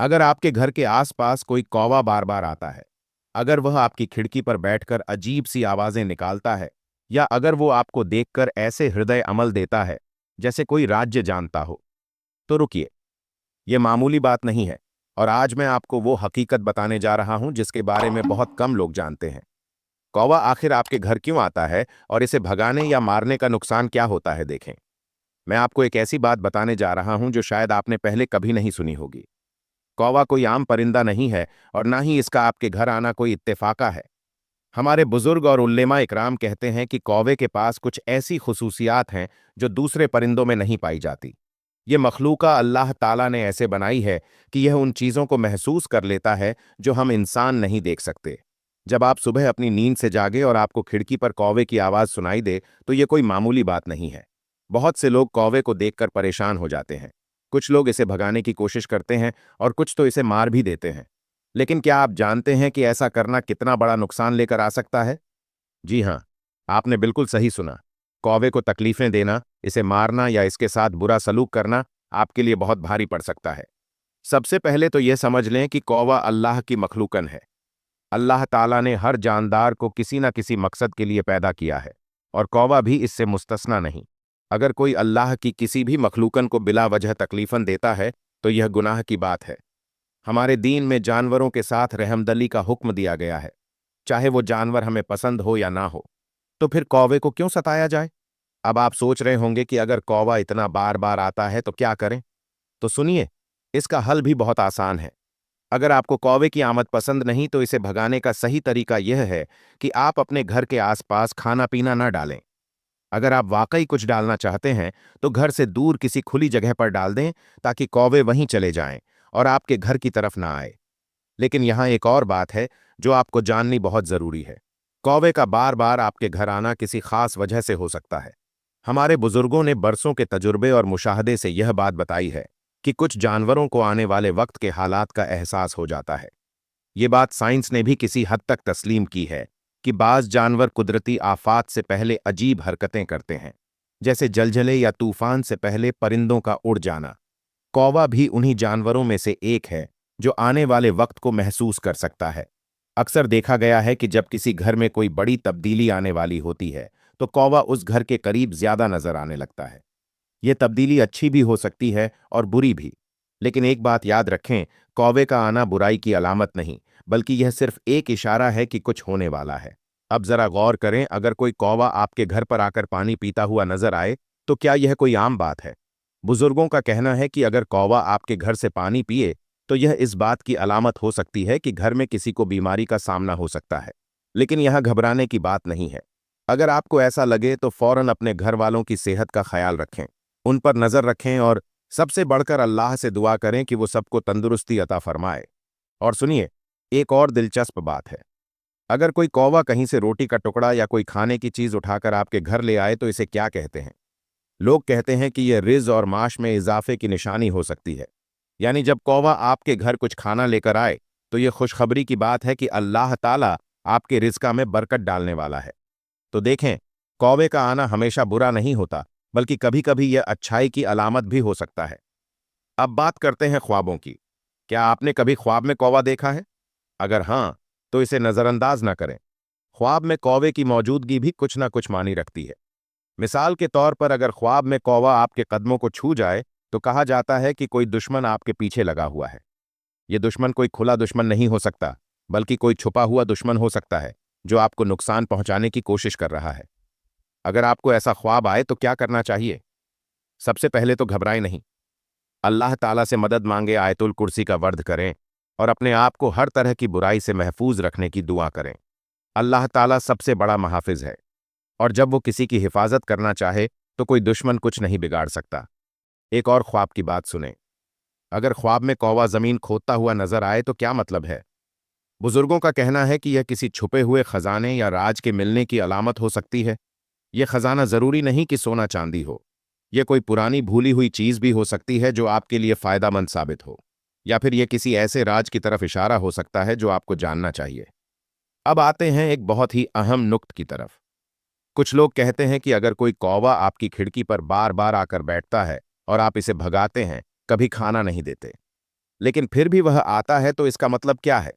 अगर आपके घर के आसपास कोई कौवा बार बार आता है, अगर वह आपकी खिड़की पर बैठकर अजीब सी आवाजें निकालता है, या अगर वो आपको देखकर ऐसे हृदय अमल देता है जैसे कोई राज्य जानता हो, तो रुकिए। यह मामूली बात नहीं है। और आज मैं आपको वो हकीकत बताने जा रहा हूं जिसके बारे में बहुत कम लोग जानते हैं। कौवा आखिर आपके घर क्यों आता है और इसे भगाने या मारने का नुकसान क्या होता है, देखें। मैं आपको एक ऐसी बात बताने जा रहा हूं जो शायद आपने पहले कभी नहीं सुनी होगी। कौवा कोई आम परिंदा नहीं है, और ना ही इसका आपके घर आना कोई इत्तेफाका है। हमारे बुजुर्ग और उल्लेमा इकराम कहते हैं कि कौवे के पास कुछ ऐसी खुसूसियात हैं जो दूसरे परिंदों में नहीं पाई जाती। ये मखलूका अल्लाह ताला ने ऐसे बनाई है कि यह उन चीज़ों को महसूस कर लेता है जो हम इंसान नहीं देख सकते। जब आप सुबह अपनी नींद से जागे और आपको खिड़की पर कौवे की आवाज़ सुनाई दे, तो ये कोई मामूली बात नहीं है। बहुत से लोग कौवे को देखकर परेशान हो जाते हैं। कुछ लोग इसे भगाने की कोशिश करते हैं और कुछ तो इसे मार भी देते हैं। लेकिन क्या आप जानते हैं कि ऐसा करना कितना बड़ा नुकसान लेकर आ सकता है? जी हाँ, आपने बिल्कुल सही सुना। कौवे को तकलीफें देना, इसे मारना या इसके साथ बुरा सलूक करना आपके लिए बहुत भारी पड़ सकता है। सबसे पहले तो यह समझ लें कि कौवा अल्लाह की मखलूकन है। अल्लाह ताला ने हर जानदार को किसी न किसी मकसद के लिए पैदा किया है, और कौवा भी इससे मुस्तस्ना नहीं। अगर कोई अल्लाह की किसी भी मखलूकन को बिला वजह तकलीफन देता है, तो यह गुनाह की बात है। हमारे दीन में जानवरों के साथ रहमदली का हुक्म दिया गया है, चाहे वो जानवर हमें पसंद हो या ना हो। तो फिर कौवे को क्यों सताया जाए? अब आप सोच रहे होंगे कि अगर कौवा इतना बार बार आता है तो क्या करें? तो सुनिए, इसका हल भी बहुत आसान है। अगर आपको कौवे की आमद पसंद नहीं, तो इसे भगाने का सही तरीका यह है कि आप अपने घर के आसपास खाना पीना न डालें। अगर आप वाकई कुछ डालना चाहते हैं, तो घर से दूर किसी खुली जगह पर डाल दें, ताकि कौवे वहीं चले जाएं और आपके घर की तरफ ना आए। लेकिन यहाँ एक और बात है जो आपको जाननी बहुत जरूरी है। कौवे का बार बार आपके घर आना किसी खास वजह से हो सकता है। हमारे बुजुर्गों ने बरसों के तजुर्बे और मुशाहदे से यह बात बताई है कि कुछ जानवरों को आने वाले वक्त के हालात का एहसास हो जाता है। ये बात साइंस ने भी किसी हद तक तस्लीम की है कि बाज जानवर कुदरती आफात से पहले अजीब हरकतें करते हैं, जैसे जलजले या तूफान से पहले परिंदों का उड़ जाना। कौवा भी उन्हीं जानवरों में से एक है जो आने वाले वक्त को महसूस कर सकता है। अक्सर देखा गया है कि जब किसी घर में कोई बड़ी तब्दीली आने वाली होती है, तो कौवा उस घर के करीब ज्यादा नजर आने लगता है। यह तब्दीली अच्छी भी हो सकती है और बुरी भी। लेकिन एक बात याद रखें, कौवे का आना बुराई की अलामत नहीं, बल्कि यह सिर्फ एक इशारा है कि कुछ होने वाला है। अब जरा गौर करें, अगर कोई कौवा आपके घर पर आकर पानी पीता हुआ नजर आए, तो क्या यह कोई आम बात है? बुजुर्गों का कहना है कि अगर कौवा आपके घर से पानी पिए, तो यह इस बात की अलामत हो सकती है कि घर में किसी को बीमारी का सामना हो सकता है। लेकिन यह घबराने की बात नहीं है। अगर आपको ऐसा लगे तो फौरन अपने घर वालों की सेहत का ख्याल रखें, उन पर नजर रखें, और सबसे बढ़कर अल्लाह से दुआ करें कि वो सबको तंदुरुस्ती अता फरमाए। और सुनिए, एक और दिलचस्प बात है। अगर कोई कौवा कहीं से रोटी का टुकड़ा या कोई खाने की चीज उठाकर आपके घर ले आए, तो इसे क्या कहते हैं? लोग कहते हैं कि यह रिज और माश में इजाफे की निशानी हो सकती है। यानी जब कौवा आपके घर कुछ खाना लेकर आए, तो यह खुशखबरी की बात है कि अल्लाह ताला आपके रिज़्क़ में बरकत डालने वाला है। तो देखें, कौवे का आना हमेशा बुरा नहीं होता, बल्कि कभी कभी यह अच्छाई की अलामत भी हो सकता है। अब बात करते हैं ख्वाबों की। क्या आपने कभी ख्वाब में कौवा देखा है? अगर हां, तो इसे नजरअंदाज ना करें। ख्वाब में कौवे की मौजूदगी भी कुछ ना कुछ मानी रखती है। मिसाल के तौर पर, अगर ख्वाब में कौवा आपके कदमों को छू जाए, तो कहा जाता है कि कोई दुश्मन आपके पीछे लगा हुआ है। यह दुश्मन कोई खुला दुश्मन नहीं हो सकता, बल्कि कोई छुपा हुआ दुश्मन हो सकता है जो आपको नुकसान पहुंचाने की कोशिश कर रहा है। अगर आपको ऐसा ख्वाब आए तो क्या करना चाहिए? सबसे पहले तो घबराएं नहीं। अल्लाह ताला से मदद मांगे, आयतुल कुर्सी का वर्द करें, और अपने आप को हर तरह की बुराई से महफूज रखने की दुआ करें। अल्लाह ताला सबसे बड़ा महाफिज है, और जब वो किसी की हिफाजत करना चाहे, तो कोई दुश्मन कुछ नहीं बिगाड़ सकता। एक और ख्वाब की बात सुने। अगर ख्वाब में कौवा जमीन खोदता हुआ नजर आए, तो क्या मतलब है? बुजुर्गों का कहना है कि यह किसी छुपे हुए खजाने या राज के मिलने की अलामत हो सकती है। यह खजाना जरूरी नहीं कि सोना चांदी हो। यह कोई पुरानी भूली हुई चीज भी हो सकती है जो आपके लिए फायदामंद साबित हो। या फिर यह किसी ऐसे राज की तरफ इशारा हो सकता है जो आपको जानना चाहिए। अब आते हैं एक बहुत ही अहम नुक्त की तरफ। कुछ लोग कहते हैं कि अगर कोई कौवा आपकी खिड़की पर बार बार आकर बैठता है और आप इसे भगाते हैं, कभी खाना नहीं देते, लेकिन फिर भी वह आता है तो इसका मतलब क्या है?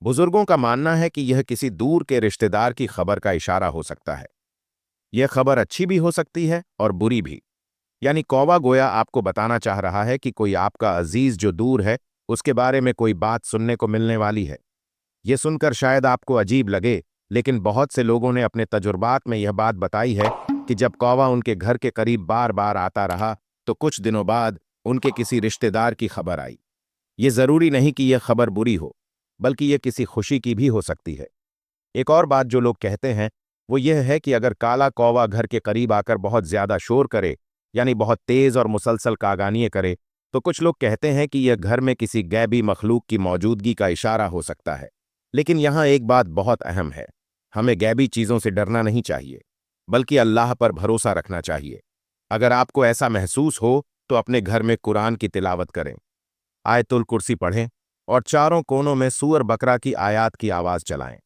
बुजुर्गों का मानना है कि यह किसी दूर के रिश्तेदार की खबर का इशारा हो सकता है। यह खबर अच्छी भी हो सकती है और बुरी भी। यानी कौवा गोया आपको बताना चाह रहा है कि कोई आपका अजीज जो दूर है, उसके बारे में कोई बात सुनने को मिलने वाली है। यह सुनकर शायद आपको अजीब लगे, लेकिन बहुत से लोगों ने अपने तजुर्बात में यह बात बताई है कि जब कौवा उनके घर के करीब बार बार आता रहा, तो कुछ दिनों बाद उनके किसी रिश्तेदार की खबर आई। ये जरूरी नहीं कि यह खबर बुरी हो, बल्कि यह किसी खुशी की भी हो सकती है। एक और बात जो लोग कहते हैं वो यह है कि अगर काला कौवा घर के करीब आकर बहुत ज्यादा शोर करे, यानी बहुत तेज और मुसलसल कागानियां करे, तो कुछ लोग कहते हैं कि यह घर में किसी गैबी मखलूक की मौजूदगी का इशारा हो सकता है। लेकिन यहां एक बात बहुत अहम है, हमें गैबी चीजों से डरना नहीं चाहिए, बल्कि अल्लाह पर भरोसा रखना चाहिए। अगर आपको ऐसा महसूस हो तो अपने घर में कुरान की तिलावत करें, आयतुल कुर्सी पढ़ें और चारों कोनों में सूअर बकरा की आयात की आवाज चलाएं।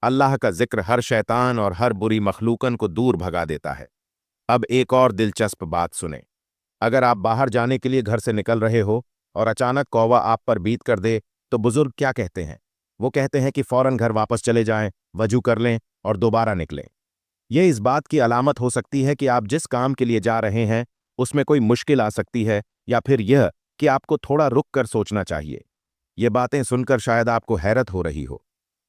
अल्लाह का जिक्र हर शैतान और हर बुरी मखलूकन को दूर भगा देता है। अब एक और दिलचस्प बात सुने। अगर आप बाहर जाने के लिए घर से निकल रहे हो और अचानक कौवा आप पर बीत कर दे, तो बुजुर्ग क्या कहते हैं? वो कहते हैं कि फौरन घर वापस चले जाएं, वजू कर लें और दोबारा निकलें। यह इस बात की अलामत हो सकती है कि आप जिस काम के लिए जा रहे हैं उसमें कोई मुश्किल आ सकती है, या फिर यह कि आपको थोड़ा रुक कर सोचना चाहिए। ये बातें सुनकर शायद आपको हैरत हो रही हो,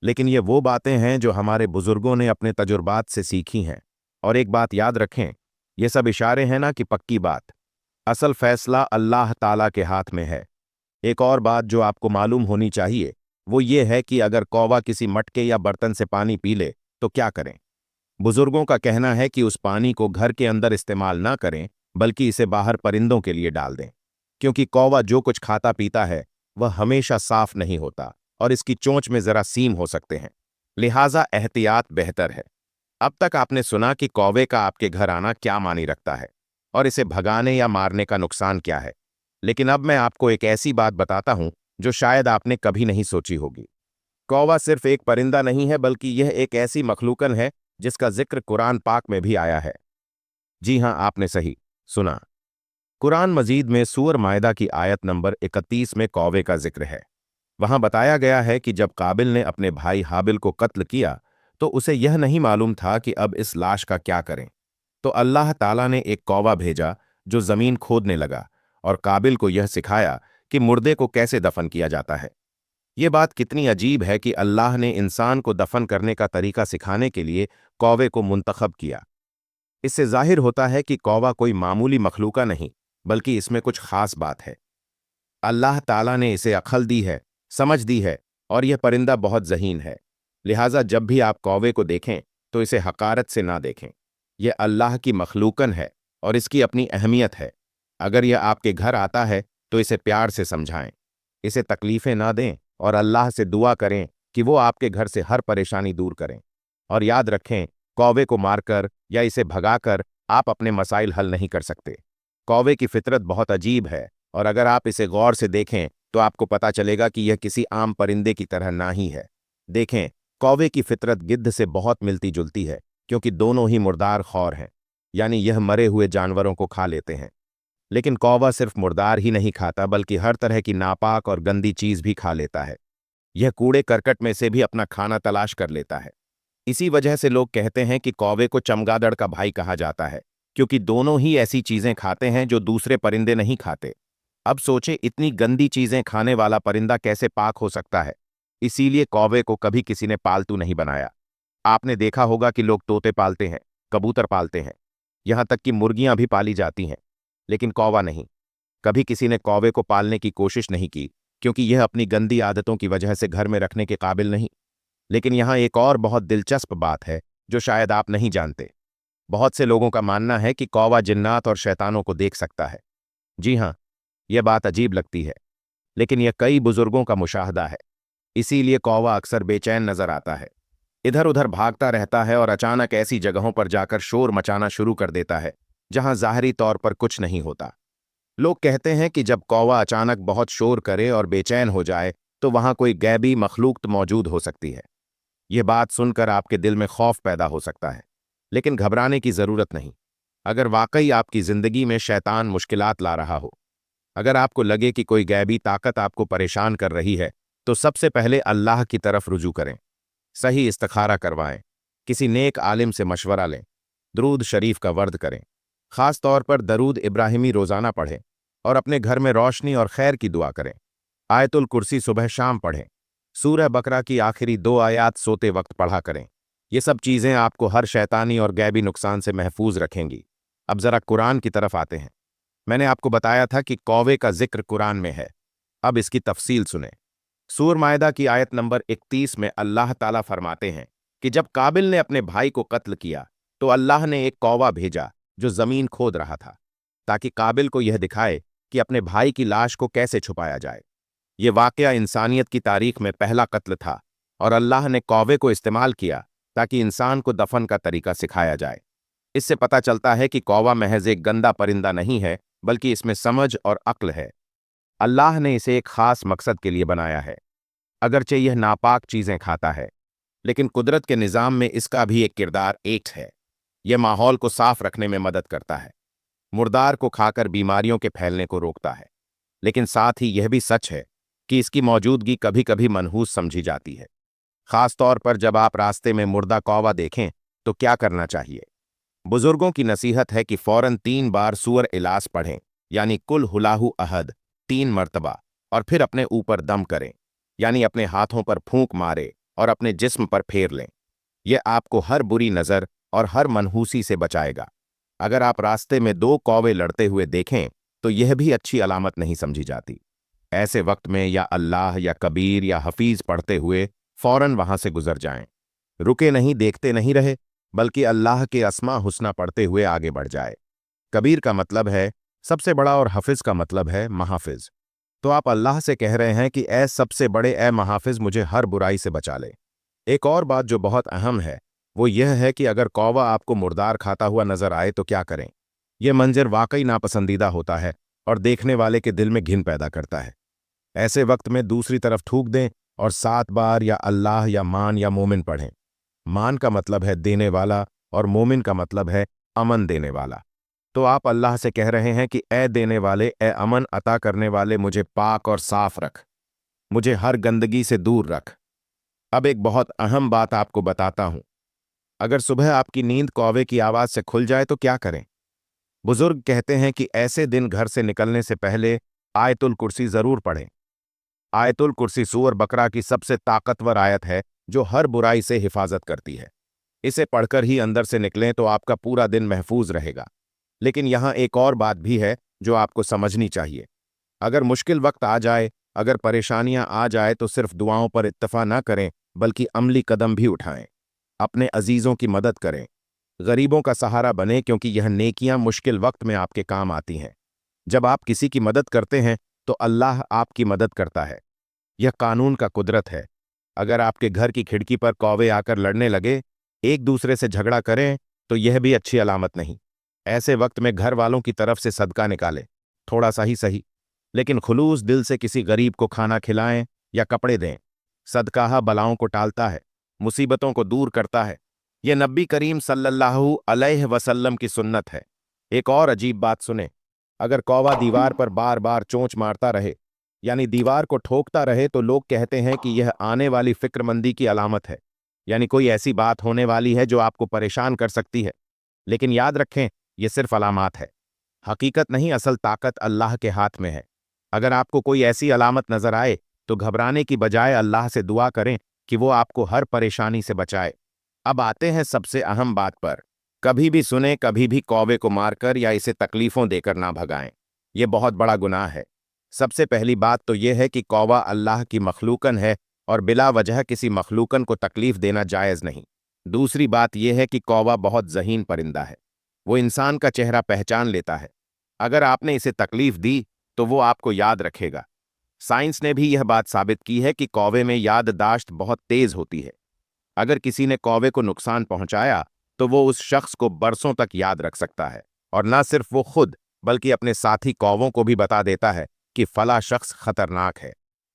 लेकिन ये वो बातें हैं जो हमारे बुजुर्गों ने अपने तजुर्बात से सीखी हैं। और एक बात याद रखें, ये सब इशारे हैं ना कि पक्की बात। असल फैसला अल्लाह ताला के हाथ में है। एक और बात जो आपको मालूम होनी चाहिए वो ये है कि अगर कौवा किसी मटके या बर्तन से पानी पी ले तो क्या करें? बुजुर्गों का कहना है कि उस पानी को घर के अंदर इस्तेमाल ना करें, बल्कि इसे बाहर परिंदों के लिए डाल दें, क्योंकि कौवा जो कुछ खाता पीता है वह हमेशा साफ नहीं होता और इसकी चोंच में जरा सीम हो सकते हैं। लिहाजा एहतियात बेहतर है। अब तक आपने सुना कि कौवे का आपके घर आना क्या मानी रखता है और इसे भगाने या मारने का नुकसान क्या है। लेकिन अब मैं आपको एक ऐसी बात बताता हूं जो शायद आपने कभी नहीं सोची होगी। कौवा सिर्फ एक परिंदा नहीं है, बल्कि यह एक ऐसी मखलूकन है जिसका जिक्र कुरान पाक में भी आया है। जी हां, आपने सही सुना। कुरान मजीद में सूर मायदा की आयत नंबर 31 में कौवे का जिक्र है। वहां बताया गया है कि जब काबिल ने अपने भाई हाबिल को कत्ल किया तो उसे यह नहीं मालूम था कि अब इस लाश का क्या करें। तो अल्लाह ताला ने एक कौवा भेजा जो जमीन खोदने लगा और काबिल को यह सिखाया कि मुर्दे को कैसे दफन किया जाता है। ये बात कितनी अजीब है कि अल्लाह ने इंसान को दफन करने का तरीका सिखाने के लिए कौवे को मुंतखब किया। इससे जाहिर होता है कि कौवा कोई मामूली मखलूका नहीं, बल्कि इसमें कुछ खास बात है। अल्लाह ताला ने इसे अक्ल दी है, समझ दी है, और यह परिंदा बहुत ज़हीन है। लिहाजा जब भी आप कौवे को देखें तो इसे हकारत से ना देखें। यह अल्लाह की मखलूकन है और इसकी अपनी अहमियत है। अगर यह आपके घर आता है तो इसे प्यार से समझाएं, इसे तकलीफें ना दें और अल्लाह से दुआ करें कि वो आपके घर से हर परेशानी दूर करें। और याद रखें, कौवे को मारकर या इसे भगाकर आप अपने मसाइल हल नहीं कर सकते। कौवे की फितरत बहुत अजीब है, और अगर आप इसे गौर से देखें तो आपको पता चलेगा कि यह किसी आम परिंदे की तरह ना ही है। देखें, कौवे की फितरत गिद्ध से बहुत मिलती जुलती है, क्योंकि दोनों ही मुर्दार खौर हैं, यानी यह मरे हुए जानवरों को खा लेते हैं। लेकिन कौवा सिर्फ मुर्दार ही नहीं खाता, बल्कि हर तरह की नापाक और गंदी चीज भी खा लेता है। यह कूड़े करकट में से भी अपना खाना तलाश कर लेता है। इसी वजह से लोग कहते हैं कि कौवे को चमगादड़ का भाई कहा जाता है, क्योंकि दोनों ही ऐसी चीजें खाते हैं जो दूसरे परिंदे नहीं खाते। अब सोचे, इतनी गंदी चीजें खाने वाला परिंदा कैसे पाक हो सकता है? इसीलिए कौवे को कभी किसी ने पालतू नहीं बनाया। आपने देखा होगा कि लोग तोते पालते हैं, कबूतर पालते हैं, यहां तक कि मुर्गियां भी पाली जाती हैं, लेकिन कौवा नहीं। कभी किसी ने कौवे को पालने की कोशिश नहीं की, क्योंकि यह अपनी गंदी आदतों की वजह से घर में रखने के काबिल नहीं। लेकिन यहां एक और बहुत दिलचस्प बात है जो शायद आप नहीं जानते। बहुत से लोगों का मानना है कि कौवा जिन्नात और शैतानों को देख सकता है। जी हां, यह बात अजीब लगती है, लेकिन यह कई बुजुर्गों का मुशाहदा है। इसीलिए कौवा अक्सर बेचैन नजर आता है, इधर उधर भागता रहता है और अचानक ऐसी जगहों पर जाकर शोर मचाना शुरू कर देता है जहां जाहिरी तौर पर कुछ नहीं होता। लोग कहते हैं कि जब कौवा अचानक बहुत शोर करे और बेचैन हो जाए तो वहां कोई गैबी मखलूक मौजूद हो सकती है। यह बात सुनकर आपके दिल में खौफ पैदा हो सकता है, लेकिन घबराने की जरूरत नहीं। अगर वाकई आपकी जिंदगी में शैतान मुश्किलात ला रहा हो, अगर आपको लगे कि कोई गैबी ताकत आपको परेशान कर रही है, तो सबसे पहले अल्लाह की तरफ रुजू करें। सही इस्तिखारा करवाएं, किसी नेक आलिम से मशवरा लें, दरूद शरीफ का वर्द करें, खास तौर पर दरूद इब्राहिमी रोजाना पढ़ें और अपने घर में रोशनी और खैर की दुआ करें। आयतुल कुर्सी सुबह शाम पढ़ें। सूरह बकरा की आखिरी 2 आयात सोते वक्त पढ़ा करें। ये सब चीज़ें आपको हर शैतानी और गैबी नुकसान से महफूज रखेंगी। अब ज़रा कुरान की तरफ आते हैं। मैंने आपको बताया था कि कौवे का जिक्र कुरान में है। अब इसकी तफसील सुने। सूर मायदा की आयत नंबर 31 में अल्लाह ताला फरमाते हैं कि जब काबिल ने अपने भाई को कत्ल किया तो अल्लाह ने एक कौवा भेजा जो जमीन खोद रहा था, ताकि काबिल को यह दिखाए कि अपने भाई की लाश को कैसे छुपाया जाए। यह वाकया इंसानियत की तारीख में पहला कत्ल था और अल्लाह ने कौवे को इस्तेमाल किया ताकि इंसान को दफन का तरीका सिखाया जाए। इससे पता चलता है कि कौवा महज एक गंदा परिंदा नहीं है, बल्कि इसमें समझ और अक्ल है। अल्लाह ने इसे एक खास मकसद के लिए बनाया है। अगरचे यह नापाक चीजें खाता है, लेकिन कुदरत के निज़ाम में इसका भी एक किरदार एक है। यह माहौल को साफ रखने में मदद करता है, मुर्दार को खाकर बीमारियों के फैलने को रोकता है। लेकिन साथ ही यह भी सच है कि इसकी मौजूदगी कभी कभी मनहूस समझी जाती है। खास तौर पर जब आप रास्ते में मुर्दा कौवा देखें तो क्या करना चाहिए। बुजुर्गों की नसीहत है कि फौरन 3 बार सूअर इलास पढ़ें, यानी कुल हुलाहु अहद 3 मर्तबा, और फिर अपने ऊपर दम करें, यानी अपने हाथों पर फूंक मारे और अपने जिस्म पर फेर लें। यह आपको हर बुरी नज़र और हर मनहूसी से बचाएगा। अगर आप रास्ते में 2 कौवे लड़ते हुए देखें तो यह भी अच्छी अलामत नहीं समझी जाती। ऐसे वक्त में या अल्लाह या कबीर या हफीज पढ़ते हुए फौरन वहां से गुजर जाएं। रुके नहीं, देखते नहीं रहे, बल्कि अल्लाह के अस्मा हुस्ना पढ़ते हुए आगे बढ़ जाए। कबीर का मतलब है सबसे बड़ा और हफिज का मतलब है महाफिज। तो आप अल्लाह से कह रहे हैं कि ए सबसे बड़े, ए महाफिज, मुझे हर बुराई से बचा ले। एक और बात जो बहुत अहम है वो यह है कि अगर कौवा आपको मुर्दार खाता हुआ नजर आए तो क्या करें। यह मंजर वाकई नापसंदीदा होता है और देखने वाले के दिल में घिन पैदा करता है। ऐसे वक्त में दूसरी तरफ थूक दें और 7 बार या अल्लाह या मान या मोमिन पढ़ें। मान का मतलब है देने वाला और मोमिन का मतलब है अमन देने वाला। तो आप अल्लाह से कह रहे हैं कि ए देने वाले, ए अमन अता करने वाले, मुझे पाक और साफ रख, मुझे हर गंदगी से दूर रख। अब एक बहुत अहम बात आपको बताता हूं। अगर सुबह आपकी नींद कौवे की आवाज से खुल जाए तो क्या करें। बुजुर्ग कहते हैं कि ऐसे दिन घर से निकलने से पहले आयतुल कुर्सी जरूर पढ़ें। आयतुल कुर्सी सूअर बकरा की सबसे ताकतवर आयत है जो हर बुराई से हिफाजत करती है। इसे पढ़कर ही अंदर से निकलें तो आपका पूरा दिन महफूज रहेगा। लेकिन यहां एक और बात भी है जो आपको समझनी चाहिए। अगर मुश्किल वक्त आ जाए, अगर परेशानियां आ जाए तो सिर्फ दुआओं पर इत्तफा न करें, बल्कि अमली कदम भी उठाएं। अपने अजीजों की मदद करें, गरीबों का सहारा बने, क्योंकि यह नेकियां मुश्किल वक्त में आपके काम आती हैं। जब आप किसी की मदद करते हैं तो अल्लाह आपकी मदद करता है। यह कानून का कुदरत है। अगर आपके घर की खिड़की पर कौवे आकर लड़ने लगे, एक दूसरे से झगड़ा करें, तो यह भी अच्छी अलामत नहीं। ऐसे वक्त में घर वालों की तरफ से सदका निकालें, थोड़ा सा ही सही, लेकिन खुलूस दिल से किसी गरीब को खाना खिलाएं या कपड़े दें। सदकाहा बलाओं को टालता है, मुसीबतों को दूर करता है। यह नबी करीम सल्लल्लाहु अलैहि वसल्लम की सुन्नत है। एक और अजीब बात सुने। अगर कौवा दीवार पर बार बार चोंच मारता रहे, यानी दीवार को ठोकता रहे, तो लोग कहते हैं कि यह आने वाली फिक्रमंदी की अलामत है, यानी कोई ऐसी बात होने वाली है जो आपको परेशान कर सकती है। लेकिन याद रखें, यह सिर्फ अलामत है, हकीकत नहीं। असल ताकत अल्लाह के हाथ में है। अगर आपको कोई ऐसी अलामत नजर आए तो घबराने की बजाय अल्लाह से दुआ करें कि वो आपको हर परेशानी से बचाए। अब आते हैं सबसे अहम बात पर। कभी भी सुने, कभी भी कौवे को मारकर या इसे तकलीफों देकर ना भगाएं। यह बहुत बड़ा गुनाह है। सबसे पहली बात तो यह है कि कौवा अल्लाह की मखलूकन है और बिला वजह किसी मखलूकन को तकलीफ देना जायज़ नहीं। दूसरी बात यह है कि कौवा बहुत ज़हीन परिंदा है। वो इंसान का चेहरा पहचान लेता है। अगर आपने इसे तकलीफ दी तो वो आपको याद रखेगा। साइंस ने भी यह बात साबित की है कि कौवे में याददाश्त बहुत तेज होती है। अगर किसी ने कौवे को नुकसान पहुंचाया तो वो उस शख्स को बरसों तक याद रख सकता है, और न सिर्फ वो खुद बल्कि अपने साथी कौवों को भी बता देता है कि फला शख्स खतरनाक है।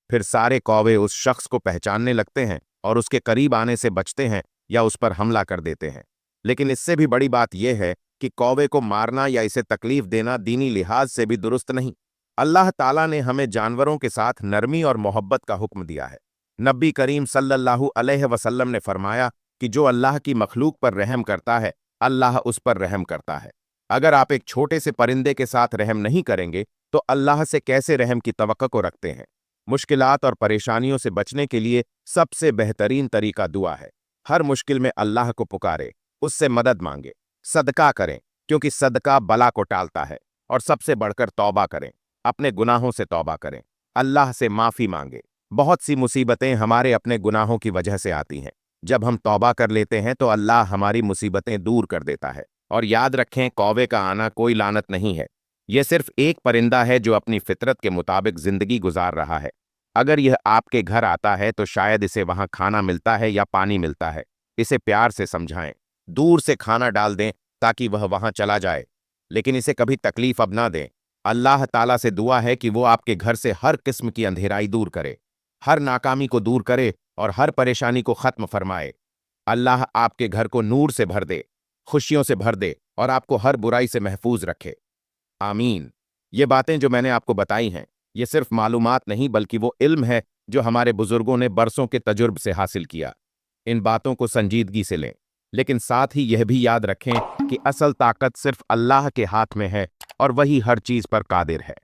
फिर सारे कौवे उस शख्स को पहचानने लगते हैं और उसके करीब आने से बचते हैं या उस पर हमला कर देते हैं। लेकिन इससे भी बड़ी बात यह है कि कौवे को मारना या इसे तकलीफ देना दीनी लिहाज से भी दुरुस्त नहीं। अल्लाह ताला ने हमें जानवरों के साथ नरमी और मोहब्बत का हुक्म दिया है। नबी करीम सल्लल्लाहु अलैहि वसल्लम ने फरमाया कि जो अल्लाह की मखलूक पर रहम करता है, अल्लाह उस पर रहम करता है। अगर आप एक छोटे से परिंदे के साथ रहम नहीं करेंगे, तो अल्लाह से कैसे रहम की तवक्को को रखते हैं? मुश्किलात और परेशानियों से बचने के लिए सबसे बेहतरीन तरीका दुआ है। हर मुश्किल में अल्लाह को पुकारे, उससे मदद मांगे, सदका करें, क्योंकि सदका बला को टालता है, और सबसे बढ़कर तौबा करें, अपने गुनाहों से तौबा करें, अल्लाह से माफी मांगे। बहुत सी मुसीबतें हमारे अपने गुनाहों की वजह से आती हैं। जब हम तौबा कर लेते हैं तो अल्लाह हमारी मुसीबतें दूर कर देता है। और याद रखें, कौवे का आना कोई लानत नहीं है। यह सिर्फ एक परिंदा है जो अपनी फितरत के मुताबिक जिंदगी गुजार रहा है। अगर यह आपके घर आता है तो शायद इसे वहां खाना मिलता है या पानी मिलता है। इसे प्यार से समझाएं, दूर से खाना डाल दें ताकि वह वहां चला जाए, लेकिन इसे कभी तकलीफ अब ना दें। अल्लाह ताला से दुआ है कि वो आपके घर से हर किस्म की अंधेराई दूर करे, हर नाकामी को दूर करे और हर परेशानी को खत्म फरमाए। अल्लाह आपके घर को नूर से भर दे, खुशियों से भर दे और आपको हर बुराई से महफूज रखे। आमीन। ये बातें जो मैंने आपको बताई हैं, ये सिर्फ मालूमात नहीं बल्कि वो इल्म है जो हमारे बुजुर्गों ने बरसों के तजुर्ब से हासिल किया। इन बातों को संजीदगी से लें, लेकिन साथ ही यह भी याद रखें कि असल ताकत सिर्फ अल्लाह के हाथ में है और वही हर चीज पर कादिर है।